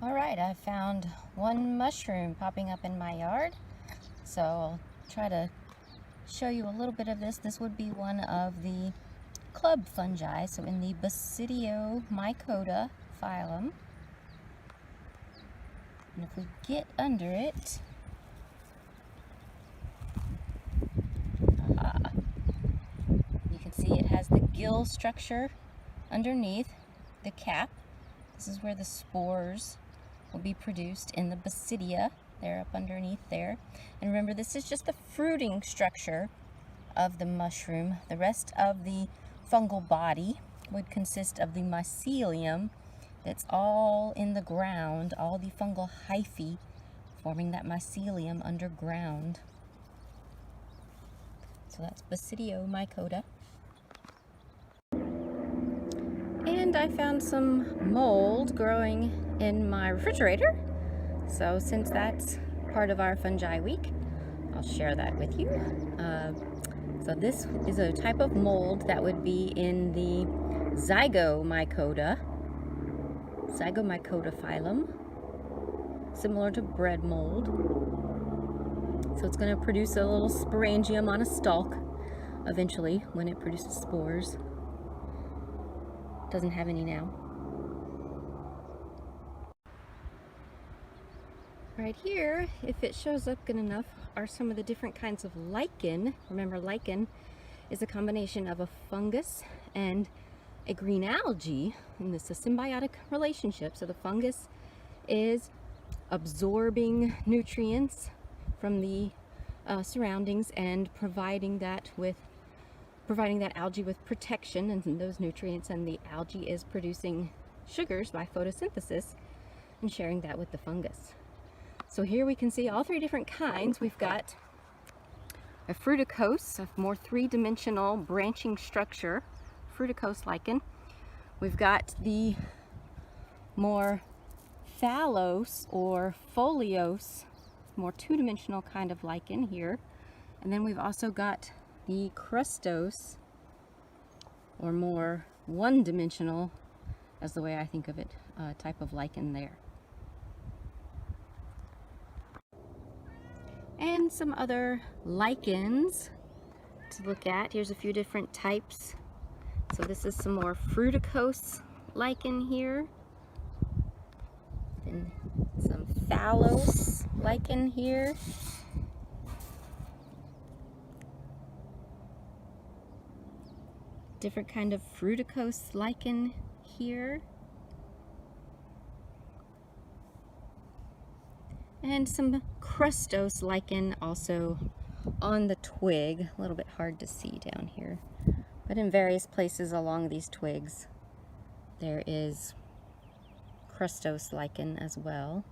Alright, I found one mushroom popping up in my yard, so I'll try to show you a little bit of this. This would be one of the club fungi, so in the Basidiomycota phylum. And if we get under it, you can see it has the gill structure underneath the cap. This is where the spores will be produced in the basidia. They're up underneath there. And remember, this is just the fruiting structure of the mushroom. The rest of the fungal body would consist of the mycelium that's all in the ground, all the fungal hyphae forming that mycelium underground. So that's Basidiomycota. And I found some mold growing in my refrigerator. So since that's part of our fungi week, I'll share that with you. So this is a type of mold that would be in the Zygomycota phylum, similar to bread mold. So it's going to produce a little sporangium on a stalk eventually when it produces spores. Doesn't have any now. Right here, if it shows up good enough, are some of the different kinds of lichen. Remember, lichen is a combination of a fungus and a green algae, and this is a symbiotic relationship. So the fungus is absorbing nutrients from the surroundings and providing that algae with protection and those nutrients, and the algae is producing sugars by photosynthesis and sharing that with the fungus. So here we can see all three different kinds. We've got a fruticose, a more three-dimensional branching structure, fruticose lichen. We've got the more phallose or foliose, more two-dimensional kind of lichen here. And then we've also got the crustose, or more one-dimensional, as the way I think of it, type of lichen there. And some other lichens to look at. Here's a few different types. So this is some more fruticose lichen here. Then some phallose lichen here. Different kind of fruticose lichen here. And some crustose lichen also on the twig. A little bit hard to see down here. But in various places along these twigs, there is crustose lichen as well.